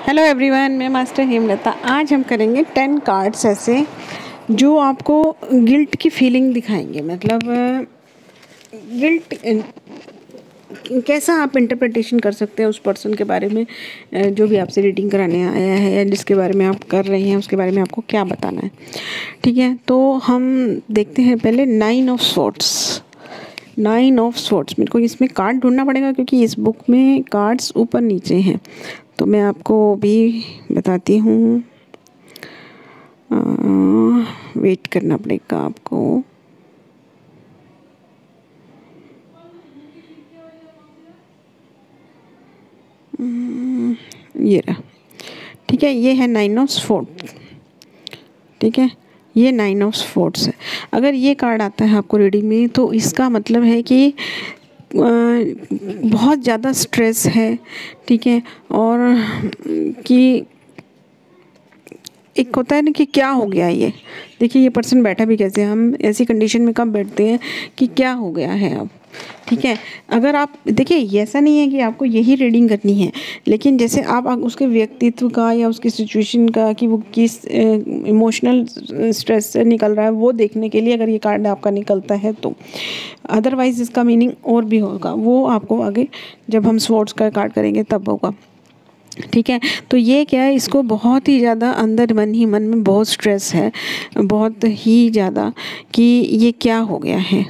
Hello everyone, मैं master Hemlata. आज हम करेंगे 10 कार्ड्स ऐसे जो आपको गिल्ट की फीलिंग दिखाएंगे। मतलब गिल्ट कैसा आप इंटरप्रिटेशन कर सकते हैं उस पर्सन के बारे में जो भी आपसे रीडिंग कराने आया है या जिसके बारे में आप कर रहे हैं, उसके बारे में आपको क्या बताना है। ठीक है, तो हम देखते हैं पहले 9 ऑफ स्वॉर्ड्स। 9 ऑफ स्वॉर्ड्स, मेरे को इसमें कार्ड ढूंढना पड़ेगा क्योंकि इस बुक में कार्ड्स ऊपर नीचे हैं, तो मैं आपको भी बताती हूँ। वेट करना पड़ेगा आपको। ये रहा। ठीक है, ये है 9 ऑफ स्वॉर्ड्स। ठीक है, ये 9 ऑफ स्वॉर्ड्स है। अगर ये कार्ड आता है आपको रीडिंग में तो इसका मतलब है कि बहुत ज़्यादा स्ट्रेस है। ठीक है, और कि एक होता है ना कि क्या हो गया ये। देखिए ये पर्सन बैठा भी कैसे, हम ऐसी कंडीशन में कब बैठते हैं कि क्या हो गया है अब। ठीक है, अगर आप देखिए ऐसा नहीं है कि आपको यही रीडिंग करनी है, लेकिन जैसे आप उसके व्यक्तित्व का या उसकी सिचुएशन का कि वो किस इमोशनल स्ट्रेस से निकल रहा है वो देखने के लिए अगर ये कार्ड आपका निकलता है तो। अदरवाइज़ इसका मीनिंग और भी होगा, वो आपको आगे जब हम स्वॉर्ड्स का कार्ड करेंगे तब होगा। ठीक है, तो ये क्या है, इसको बहुत ही ज़्यादा अंदर मन ही मन में बहुत स्ट्रेस है, बहुत ही ज़्यादा कि ये क्या हो गया है।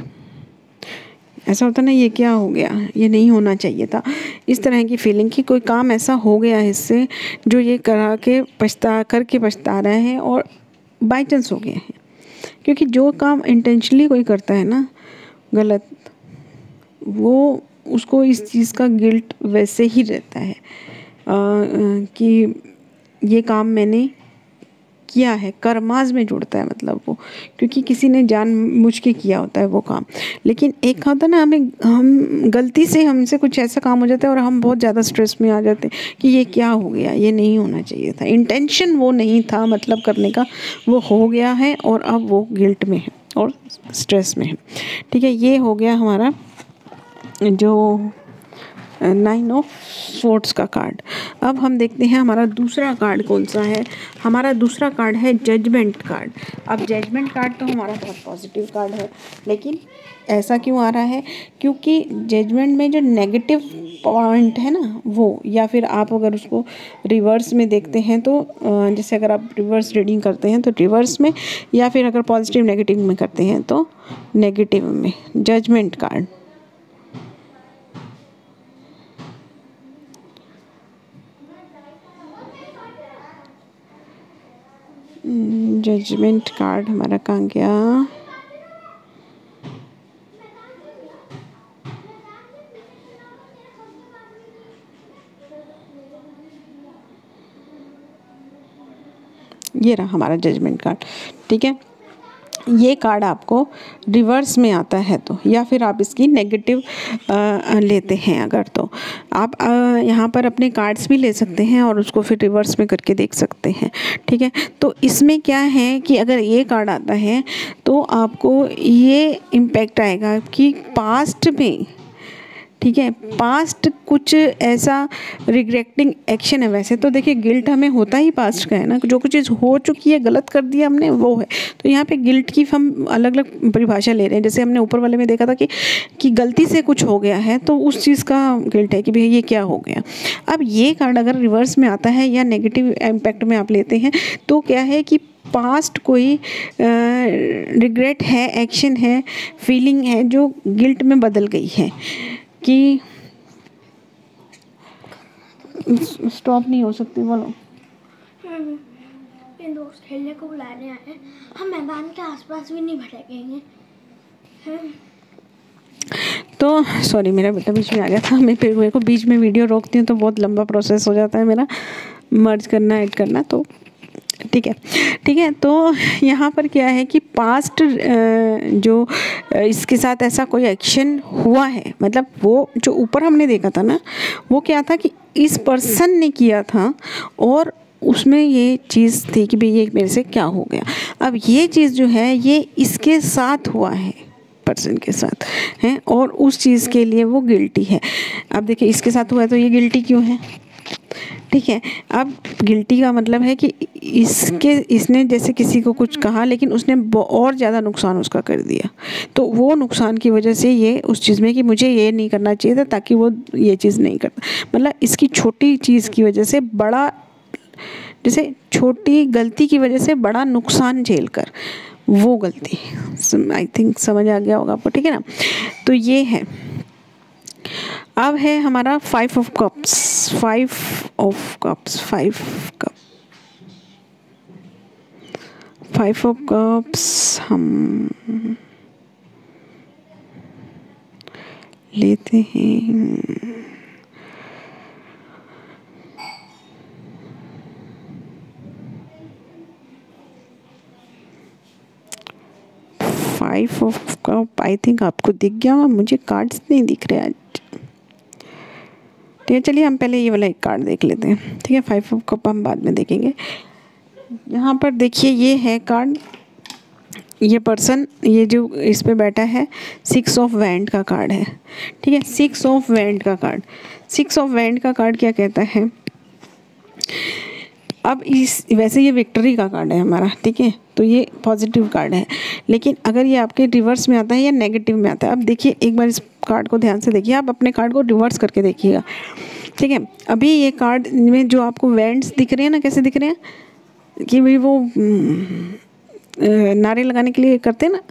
ऐसा होता ना, ये क्या हो गया, ये नहीं होना चाहिए था। इस तरह की फीलिंग कि कोई काम ऐसा हो गया है इससे जो ये करके पछता रहे हैं और बाई चांस हो गया है। क्योंकि जो काम इंटेंशनली कोई करता है ना गलत, वो उसको इस चीज़ का गिल्ट वैसे ही रहता है कि ये काम मैंने किया है, कर्माज में जुड़ता है मतलब वो, क्योंकि किसी ने जानबूझ के किया होता है वो काम। लेकिन एक होता है ना, हम गलती से हमसे कुछ ऐसा काम हो जाता है और हम बहुत ज़्यादा स्ट्रेस में आ जाते हैं कि ये क्या हो गया, ये नहीं होना चाहिए था, इंटेंशन वो नहीं था मतलब करने का, वो हो गया है और अब वो गिल्ट में है और स्ट्रेस में है। ठीक है, ये हो गया हमारा जो 9 ऑफ स्वॉर्ड्स का कार्ड। अब हम देखते हैं हमारा दूसरा कार्ड कौन सा है। हमारा दूसरा कार्ड है जजमेंट कार्ड। अब जजमेंट कार्ड तो हमारा बहुत पॉजिटिव कार्ड है, लेकिन ऐसा क्यों आ रहा है, क्योंकि जजमेंट में जो नेगेटिव पॉइंट है ना वो, या फिर आप अगर उसको रिवर्स में देखते हैं तो जैसे अगर आप रिवर्स रीडिंग करते हैं तो रिवर्स में, या फिर अगर पॉजिटिव नेगेटिव में करते हैं तो नेगेटिव में। जजमेंट कार्ड, जजमेंट कार्ड हमारा कहाँ गया। ये रहा हमारा जजमेंट कार्ड। ठीक है, ये कार्ड आपको रिवर्स में आता है तो, या फिर आप इसकी नेगेटिव लेते हैं अगर, तो आप यहाँ पर अपने कार्ड्स भी ले सकते हैं और उसको फिर रिवर्स में करके देख सकते हैं। ठीक है, तो इसमें क्या है कि अगर ये कार्ड आता है तो आपको ये इम्पैक्ट आएगा कि पास्ट में, ठीक है, पास्ट कुछ ऐसा रिग्रेटिंग एक्शन है। वैसे तो देखिए गिल्ट हमें होता ही पास्ट का है ना, जो कुछ चीज़ हो चुकी है, गलत कर दिया हमने, वो है। तो यहाँ पे गिल्ट की हम अलग अलग परिभाषा ले रहे हैं। जैसे हमने ऊपर वाले में देखा था कि गलती से कुछ हो गया है तो उस चीज़ का गिल्ट है कि भैया ये क्या हो गया। अब ये कार्ड अगर रिवर्स में आता है या नेगेटिव इम्पैक्ट में आप लेते हैं तो क्या है कि पास्ट कोई रिग्रेट है, एक्शन है, फीलिंग है जो गिल्ट में बदल गई है कि स्टॉप नहीं हो सकती। बोलो, मेरे दोस्त खेलने को बुलाने आए हैं, हम मैदान के आसपास भी नहीं भटकेंगे। तो सॉरी, मेरा बेटा बीच में आ गया था। मैं फिर मेरे को बीच में वीडियो रोकती हूँ तो बहुत लंबा प्रोसेस हो जाता है मेरा, मर्ज करना, ऐड करना। तो ठीक है, तो यहाँ पर क्या है कि पास्ट जो इसके साथ ऐसा कोई एक्शन हुआ है, मतलब वो जो ऊपर हमने देखा था ना, वो क्या था कि इस पर्सन ने किया था और उसमें ये चीज़ थी कि भाई ये मेरे से क्या हो गया। अब ये चीज़ जो है ये इसके साथ हुआ है, पर्सन के साथ है, और उस चीज़ के लिए वो गिल्टी है। अब देखिए इसके साथ हुआ है तो ये गिल्टी क्यों है, ठीक है। अब गिल्टी का मतलब है कि इसने जैसे किसी को कुछ कहा लेकिन उसने और ज़्यादा नुकसान उसका कर दिया, तो वो नुकसान की वजह से ये उस चीज़ में कि मुझे ये नहीं करना चाहिए था ताकि वो ये चीज़ नहीं करता, मतलब इसकी छोटी चीज़ की वजह से बड़ा, जैसे छोटी गलती की वजह से बड़ा नुकसान झेल कर वो गलती, आई थिंक समझ आ गया होगा आपको, ठीक है ना। तो ये है। अब है हमारा 5 of cups, 5 of cups, 5 cup, 5 of cups हम लेते हैं। Five of cup, I think आपको दिख गया होगा, मुझे कार्ड्स नहीं दिख रहे आज। ठीक है, चलिए हम पहले ये वाला एक कार्ड देख लेते हैं, ठीक है। 5 ऑफ कप हम बाद में देखेंगे। यहाँ पर देखिए ये है कार्ड, ये पर्सन, ये जो इस पे बैठा है, 6 ऑफ वैंड का कार्ड है, ठीक है। 6 ऑफ वैंड का कार्ड, 6 ऑफ वैंड का कार्ड क्या कहता है। अब वैसे ये विक्ट्री का कार्ड है हमारा, ठीक है, तो ये पॉजिटिव कार्ड है, लेकिन अगर ये आपके रिवर्स में आता है या नेगेटिव में आता है, अब देखिए एक बार इस कार्ड को ध्यान से देखिए, आप अपने कार्ड को रिवर्स करके देखिएगा, ठीक है। अभी ये कार्ड में जो आपको वैंड्स दिख रहे हैं ना, कैसे दिख रहे हैं कि भाई वो नारे लगाने के लिए करते हैं ना,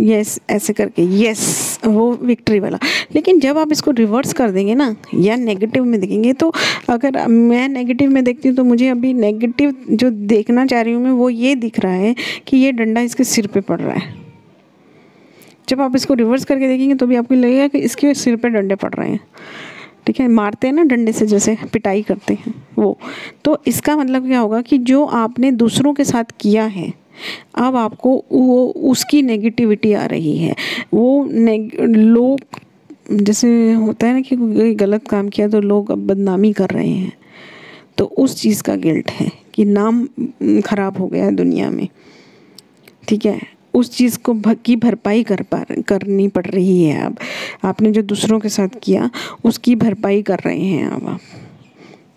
यस ऐसे करके, यस वो विक्ट्री वाला। लेकिन जब आप इसको रिवर्स कर देंगे ना या नेगेटिव में देखेंगे, तो अगर मैं नेगेटिव में देखती हूँ तो मुझे अभी नेगेटिव जो देखना चाह रही हूँ मैं, वो ये दिख रहा है कि ये डंडा इसके सिर पे पड़ रहा है। जब आप इसको रिवर्स करके देखेंगे तो भी आपको लगेगा कि इसके सिर पे डंडे पड़ रहे हैं, ठीक है, मारते हैं ना डंडे से, जैसे पिटाई करते हैं वो। तो इसका मतलब क्या होगा कि जो आपने दूसरों के साथ किया है, अब आपको वो उसकी नेगेटिविटी आ रही है। वो लोग, जैसे होता है ना कि कोई गलत काम किया तो लोग अब बदनामी कर रहे हैं, तो उस चीज़ का गिल्ट है कि नाम खराब हो गया है दुनिया में, ठीक है। उस चीज़ को की भरपाई करनी पड़ रही है। अब आपने जो दूसरों के साथ किया उसकी भरपाई कर रहे हैं अब आप।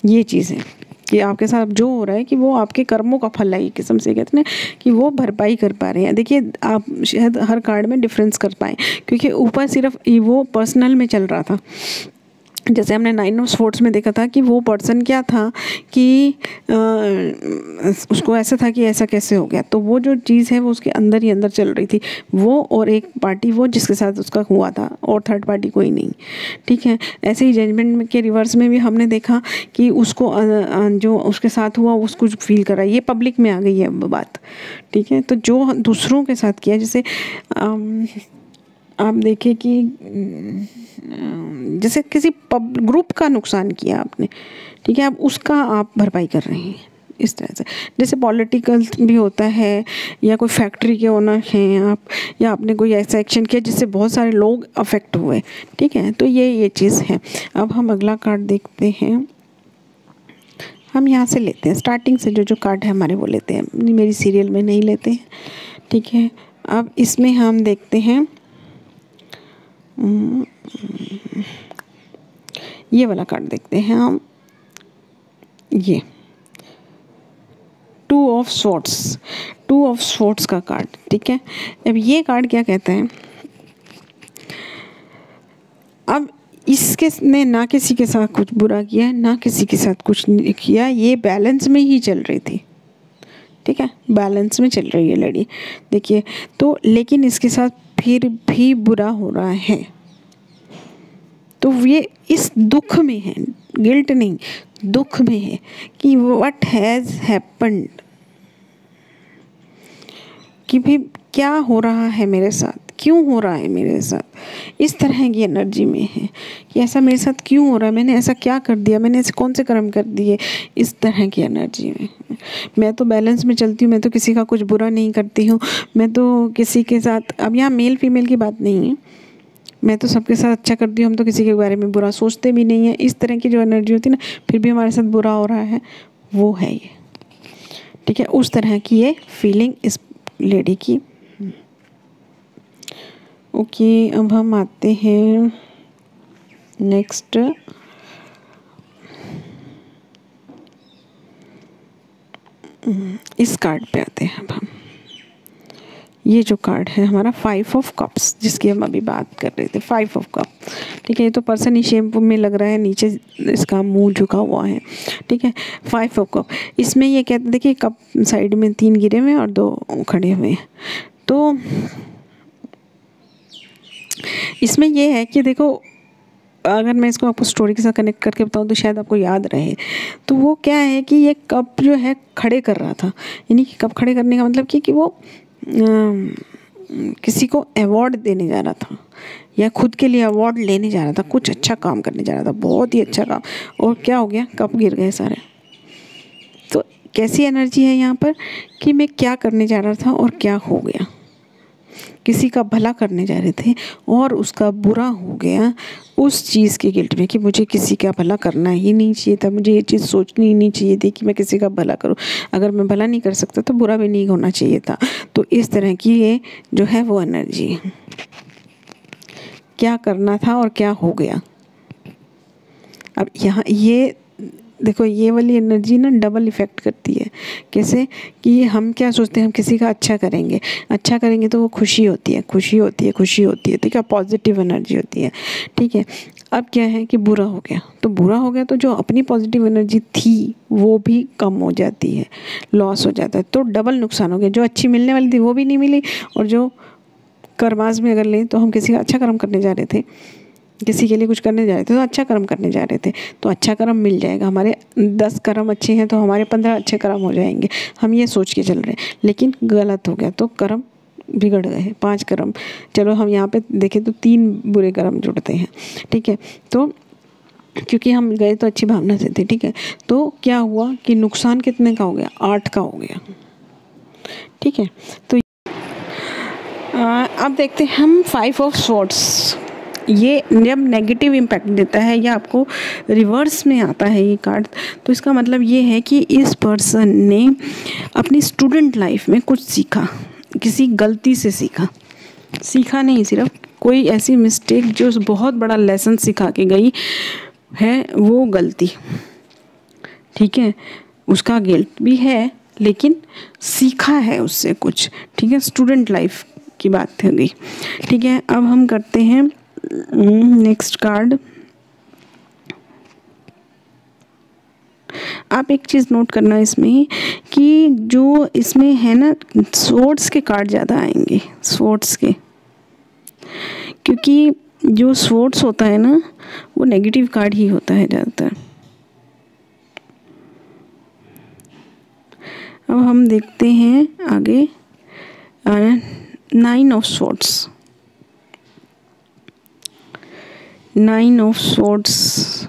ये चीज़ है कि आपके साथ जो हो रहा है कि वो आपके कर्मों का फल है, एक किस्म से कहते हैं कि वो भरपाई कर पा रहे हैं। देखिए आप शायद हर कार्ड में डिफरेंस कर पाएँ, क्योंकि ऊपर सिर्फ वो पर्सनल में चल रहा था। जैसे हमने 9 ऑफ स्वॉर्ड्स में देखा था कि वो पर्सन क्या था कि उसको ऐसा था कि ऐसा कैसे हो गया, तो वो जो चीज़ है वो उसके अंदर ही अंदर चल रही थी, वो और एक पार्टी वो जिसके साथ उसका हुआ था, और थर्ड पार्टी कोई नहीं, ठीक है। ऐसे ही जजमेंट के रिवर्स में भी हमने देखा कि उसको जो उसके साथ हुआ उसको फील कर रहा है, ये पब्लिक में आ गई है बात, ठीक है। तो जो दूसरों के साथ किया, जैसे आप देखिए कि जैसे किसी ग्रुप का नुकसान किया आपने, ठीक है, अब उसका आप भरपाई कर रहे हैं इस तरह से। जैसे पॉलिटिकल भी होता है, या कोई फैक्ट्री के ओनर हैं आप, या आपने कोई ऐसा एक्शन किया जिससे बहुत सारे लोग अफेक्ट हुए, ठीक है, तो ये चीज़ है। अब हम अगला कार्ड देखते हैं, हम यहाँ से लेते हैं स्टार्टिंग से, जो कार्ड है हमारे वो लेते हैं, मेरी सीरियल में नहीं लेते हैं, ठीक है। अब इसमें हम देखते हैं ये वाला कार्ड देखते हैं हम, ये 2 ऑफ स्वॉर्ड्स, 2 ऑफ स्वॉर्ड्स का कार्ड, ठीक है। अब ये कार्ड क्या कहता है, अब इसके ने ना किसी के साथ कुछ बुरा किया, ना किसी के साथ कुछ नहीं किया, ये बैलेंस में ही चल रही थी, ठीक है, बैलेंस में चल रही है लड़ी, देखिए। तो लेकिन इसके साथ फिर भी बुरा हो रहा है, तो ये इस दुख में है, गिल्ट नहीं, दुख में है कि व्हाट हैज़ हैपेंड, कि भाई क्या हो रहा है मेरे साथ, क्यों हो रहा है मेरे साथ, इस तरह की एनर्जी में है कि ऐसा मेरे साथ क्यों हो रहा है, मैंने ऐसा क्या कर दिया, मैंने ऐसे कौन से कर्म कर दिए, इस तरह की एनर्जी में। मैं तो बैलेंस में चलती हूँ, मैं तो किसी का कुछ बुरा नहीं करती हूँ, मैं तो किसी के साथ, अब यहाँ मेल फीमेल की बात नहीं है, मैं तो सबके साथ अच्छा करती हूँ, हम तो किसी के बारे में बुरा सोचते भी नहीं है, इस तरह की जो एनर्जी होती है ना, फिर भी हमारे साथ बुरा हो रहा है, वो है ये, ठीक है, उस तरह की ये फीलिंग इस लेडी की। ओके, अब हम आते हैं नेक्स्ट, इस कार्ड पे आते हैं अब हम। ये जो कार्ड है हमारा 5 ऑफ कप्स, जिसकी हम अभी बात कर रहे थे, 5 ऑफ कप। ठीक है, ये तो पर्सन ही शेप में लग रहा है, नीचे इसका मुंह झुका हुआ है। ठीक है, 5 ऑफ कप। इसमें ये कहते, देखिए कप साइड में 3 गिरे हुए हैं और 2 खड़े हुए हैं। तो इसमें ये है कि देखो, अगर मैं इसको आपको स्टोरी के साथ कनेक्ट करके बताऊँ तो शायद आपको याद रहे। तो वो क्या है कि ये कप जो है खड़े कर रहा था, यानी कि कप खड़े करने का मतलब कि वो किसी को अवार्ड देने जा रहा था या खुद के लिए अवार्ड लेने जा रहा था, कुछ अच्छा काम करने जा रहा था, बहुत ही अच्छा काम। और क्या हो गया, कप गिर गए सारे। तो कैसी एनर्जी है यहाँ पर कि मैं क्या करने जा रहा था और क्या हो गया। किसी का भला करने जा रहे थे और उसका बुरा हो गया उस चीज़ के गिल्ट में कि मुझे किसी का भला करना ही नहीं चाहिए था, मुझे ये चीज़ सोचनी ही नहीं चाहिए थी कि मैं किसी का भला करूं। अगर मैं भला नहीं कर सकता तो बुरा भी नहीं होना चाहिए था। तो इस तरह की ये जो है वो एनर्जी है, क्या करना था और क्या हो गया। अब यहाँ ये देखो, ये वाली एनर्जी ना डबल इफ़ेक्ट करती है। कैसे कि हम क्या सोचते हैं, हम किसी का अच्छा करेंगे तो वो खुशी होती है, खुशी होती है। ठीक है, पॉजिटिव एनर्जी होती है। ठीक है, अब क्या है कि बुरा हो गया तो जो अपनी पॉजिटिव एनर्जी थी वो भी कम हो जाती है, लॉस हो जाता है। तो डबल नुकसान हो गया, जो अच्छी मिलने वाली थी वो भी नहीं मिली, और जो कर्मास में अगर लें तो हम किसी का अच्छा कर्म करने जा रहे थे, किसी के लिए कुछ करने जा रहे थे तो अच्छा कर्म करने जा रहे थे, तो अच्छा कर्म मिल जाएगा। हमारे 10 कर्म अच्छे हैं तो हमारे 15 अच्छे कर्म हो जाएंगे, हम ये सोच के चल रहे हैं। लेकिन गलत हो गया तो कर्म बिगड़ गए, 5 कर्म। चलो हम यहाँ पे देखें तो 3 बुरे कर्म जुड़ते हैं। ठीक है, तो क्योंकि हम गए तो अच्छी भावना से थे। ठीक है, तो क्या हुआ कि नुकसान कितने का हो गया, 8 का हो गया। ठीक है, तो अब देखते हैं हम 5 ऑफ स्वॉर्ड्स। ये जब नेगेटिव इम्पैक्ट देता है या आपको रिवर्स में आता है ये कार्ड, तो इसका मतलब ये है कि इस पर्सन ने अपनी स्टूडेंट लाइफ में कुछ सीखा, किसी गलती से सीखा नहीं, सिर्फ कोई ऐसी मिस्टेक जो बहुत बड़ा लेसन सिखा के गई है, वो गलती। ठीक है, उसका गिल्ट भी है लेकिन सीखा है उससे कुछ। ठीक है, स्टूडेंट लाइफ की बात हो गई। ठीक है, अब हम करते हैं नेक्स्ट कार्ड। आप एक चीज़ नोट करना इसमें कि जो इसमें है ना, स्वॉर्ड्स के कार्ड ज़्यादा आएंगे, स्वॉर्ड्स के, क्योंकि जो स्वॉर्ड्स होता है ना वो नेगेटिव कार्ड ही होता है ज़्यादातर। अब हम देखते हैं आगे 9 ऑफ स्वॉर्ड्स। 9 ऑफ स्वॉर्ड्स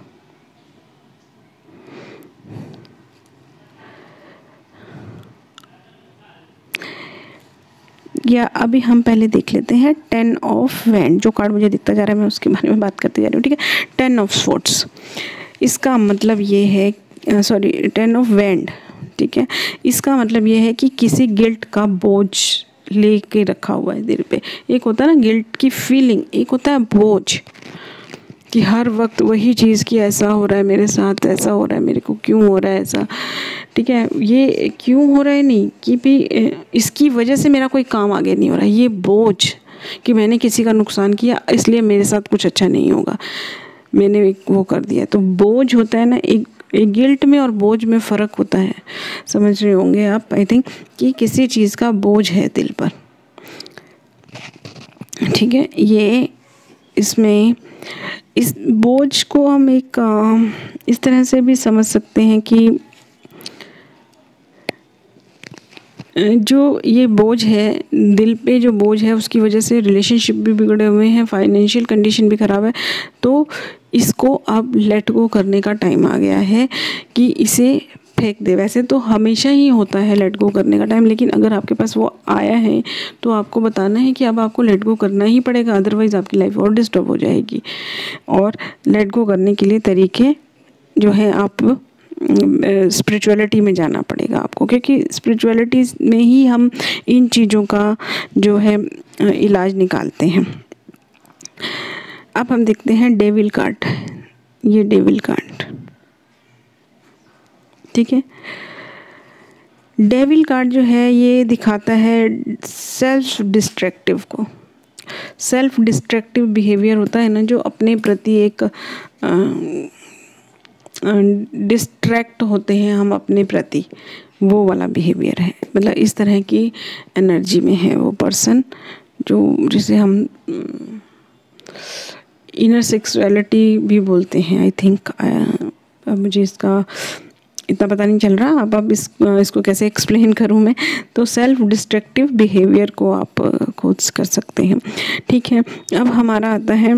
या अभी हम पहले देख लेते हैं 10 ऑफ वैंड। जो कार्ड मुझे दिखता जा रहा है मैं उसके बारे में बात करते जा रही हूँ। ठीक है, 10 ऑफ स्वॉर्ड्स, इसका मतलब ये है, 10 ऑफ वैंड। ठीक है, इसका मतलब ये है कि किसी गिल्ट का बोझ लेके रखा हुआ है दिल पे। एक होता है ना गिल्ट की फीलिंग, एक होता है बोझ कि हर वक्त वही चीज़ की ऐसा हो रहा है मेरे साथ, ऐसा हो रहा है मेरे को, क्यों हो रहा है ऐसा। ठीक है, ये क्यों हो रहा है नहीं कि भी इसकी वजह से मेरा कोई काम आगे नहीं हो रहा है, ये बोझ कि मैंने किसी का नुकसान किया इसलिए मेरे साथ कुछ अच्छा नहीं होगा, मैंने वो कर दिया। तो बोझ होता है ना, एक गिल्ट में और बोझ में फ़र्क होता है, समझ रहे होंगे आप आई थिंक, कि किसी चीज़ का बोझ है दिल पर। ठीक है, ये इसमें इस बोझ को हम एक इस तरह से भी समझ सकते हैं कि जो ये बोझ है दिल पे, जो बोझ है उसकी वजह से रिलेशनशिप भी बिगड़े हुए हैं, फाइनेंशियल कंडीशन भी ख़राब है। तो इसको अब लेट गो करने का टाइम आ गया है कि इसे फेंक दे। वैसे तो हमेशा ही होता है लेट गो करने का टाइम, लेकिन अगर आपके पास वो आया है तो आपको बताना है कि अब आपको लेट गो करना ही पड़ेगा, अदरवाइज़ आपकी लाइफ और डिस्टर्ब हो जाएगी। और लेट गो करने के लिए तरीके जो है, आप स्पिरिचुअलिटी में जाना पड़ेगा आपको, क्योंकि स्पिरिचुअलिटी में ही हम इन चीज़ों का जो है इलाज निकालते हैं। अब हम देखते हैं डेविल कार्ड। ये डेविल कार्ड, ठीक है, डेविल कार्ड जो है ये दिखाता है सेल्फ डिस्ट्रक्टिव को। सेल्फ डिस्ट्रक्टिव बिहेवियर होता है ना, जो अपने प्रति एक डिस्ट्रैक्ट होते हैं हम अपने प्रति, वो वाला बिहेवियर है। मतलब इस तरह की एनर्जी में है वो पर्सन, जो जिसे हम इनर सेक्सुअलिटी भी बोलते हैं आई थिंक। अब मुझे इसका इतना पता नहीं चल रहा, अब इसको कैसे एक्सप्लेन करूँ मैं। तो सेल्फ डिस्ट्रक्टिव बिहेवियर को आप खोज कर सकते हैं। ठीक है, अब हमारा आता है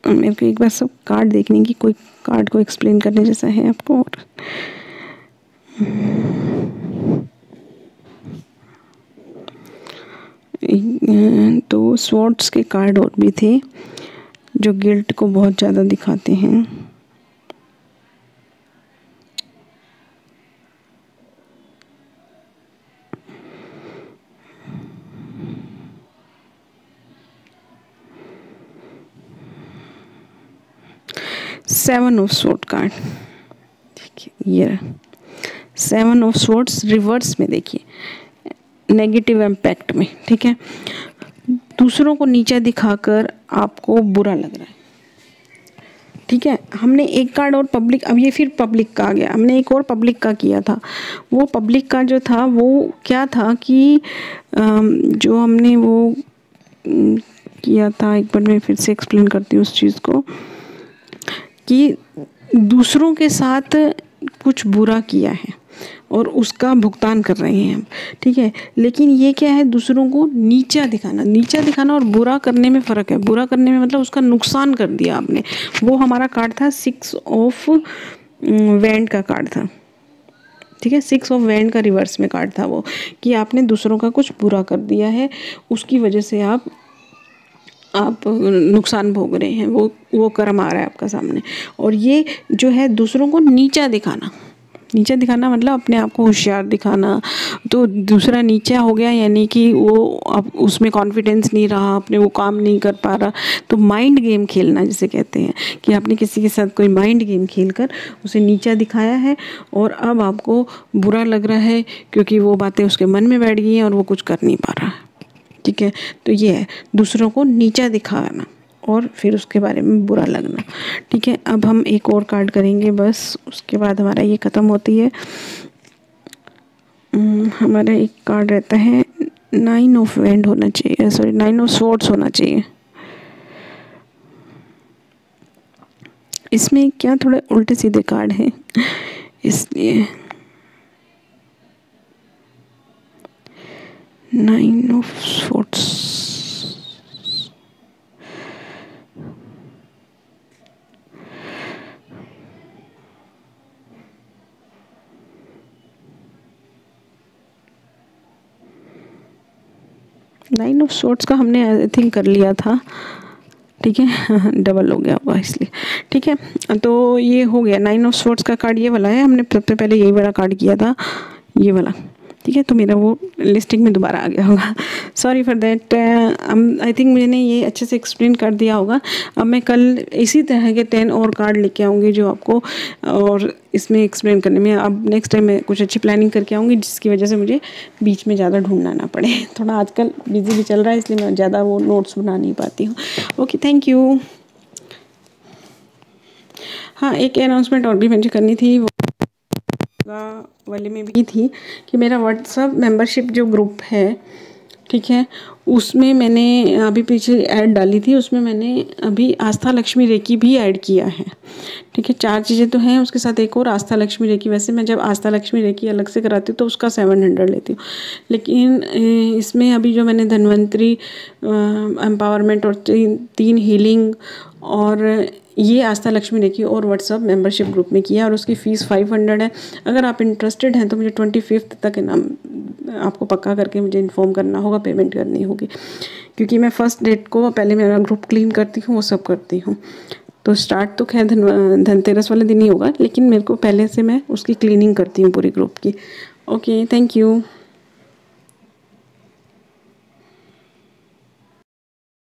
मेरे को एक बार सब कार्ड देखने की, कोई कार्ड को एक्सप्लेन करने जैसा है आपको। और तो स्वॉर्ड्स के कार्ड और भी थे जो गिल्ट को बहुत ज़्यादा दिखाते हैं। सेवन ऑफ स्वॉर्ड कार्ड, देखिए ये 7 ऑफ स्वॉर्ड्स रिवर्स में, देखिए नेगेटिव इम्पैक्ट में। ठीक है, दूसरों को नीचा दिखाकर आपको बुरा लग रहा है। ठीक है, हमने एक कार्ड और पब्लिक, अब ये फिर पब्लिक का आ गया, हमने एक और पब्लिक का किया था। वो पब्लिक का जो था वो क्या था कि जो हमने वो किया था, एक बार मैं फिर से एक्सप्लेन करती हूँ उस चीज़ को, कि दूसरों के साथ कुछ बुरा किया है और उसका भुगतान कर रहे हैं हम। ठीक है, लेकिन ये क्या है, दूसरों को नीचा दिखाना। नीचा दिखाना और बुरा करने में फ़र्क है। बुरा करने में मतलब उसका नुकसान कर दिया आपने। वो हमारा कार्ड था 6 ऑफ वैंड का कार्ड था। ठीक है, 6 ऑफ वैंड का रिवर्स में कार्ड था वो, कि आपने दूसरों का कुछ बुरा कर दिया है, उसकी वजह से आप नुकसान भोग रहे हैं। वो कर्म आ रहा है आपका सामने। और ये जो है दूसरों को नीचा दिखाना, नीचा दिखाना मतलब अपने आप को होशियार दिखाना। तो दूसरा नीचा हो गया, यानी कि वो अब उसमें कॉन्फिडेंस नहीं रहा, अपने वो काम नहीं कर पा रहा। तो माइंड गेम खेलना जिसे कहते हैं, कि आपने किसी के साथ कोई माइंड गेम खेलकर उसे नीचा दिखाया है और अब आपको बुरा लग रहा है क्योंकि वो बातें उसके मन में बैठ गई हैं और वो कुछ कर नहीं पा रहा है। ठीक है, तो ये है दूसरों को नीचा दिखाना और फिर उसके बारे में बुरा लगना। ठीक है, अब हम एक और कार्ड करेंगे बस, उसके बाद हमारा ये ख़त्म होती है। हमारा एक कार्ड रहता है 9 ऑफ वैंड होना चाहिए, सॉरी 9 ऑफ स्वॉर्ड्स होना चाहिए। इसमें क्या थोड़े उल्टे सीधे कार्ड हैं, इसलिए 9 of swords. Nine of swords का हमने आई थिंक कर लिया था। ठीक है, डबल हो गया होगा इसलिए। ठीक है, तो ये हो गया 9 ऑफ स्वॉर्ड्स का कार्ड, ये वाला है। हमने सबसे पहले यही वाला कार्ड किया था, ये वाला। ठीक है, तो मेरा वो लिस्टिंग में दोबारा आ गया होगा, sorry for that. I think मैंने ये अच्छे से एक्सप्लेन कर दिया होगा। अब मैं कल इसी तरह के 10 और कार्ड लेके आऊँगी जो आपको और इसमें एक्सप्लेन करने में, अब नेक्स्ट टाइम मैं कुछ अच्छी प्लानिंग करके आऊँगी जिसकी वजह से मुझे बीच में ज़्यादा ढूंढना ना पड़े। थोड़ा आजकल बिजी भी चल रहा है, इसलिए मैं ज़्यादा वो नोट्स बना नहीं पाती हूँ। Okay, thank you. हाँ, एक अनाउंसमेंट और भी मुझे करनी थी, वो वाले में भी थी कि मेरा व्हाट्सएप मेंबरशिप जो ग्रुप है, ठीक है, उसमें मैंने अभी पीछे ऐड डाली थी, उसमें मैंने अभी आस्था लक्ष्मी रेकी भी ऐड किया है। ठीक है, 4 चीज़ें तो हैं, उसके साथ एक और आस्था लक्ष्मी रेकी। वैसे मैं जब आस्था लक्ष्मी रेकी अलग से कराती हूँ तो उसका 700 लेती हूँ, लेकिन इसमें अभी जो मैंने धन्वंतरी एम्पावरमेंट और 3 हीलिंग और ये आस्था लक्ष्मी रेकी और व्हाट्सएप मेंबरशिप ग्रुप में किया और उसकी फ़ीस 500 है। अगर आप इंटरेस्टेड हैं तो मुझे 25 तक आपको पक्का करके मुझे इन्फॉर्म करना होगा, पेमेंट करनी होगी, क्योंकि मैं फर्स्ट डेट को पहले मेरा ग्रुप क्लीन करती हूँ, वो सब करती हूँ। तो स्टार्ट तो खैर धनतेरस वाले दिन ही होगा, लेकिन मेरे को पहले से मैं उसकी क्लीनिंग करती हूँ पूरी ग्रुप की। Okay, thank you.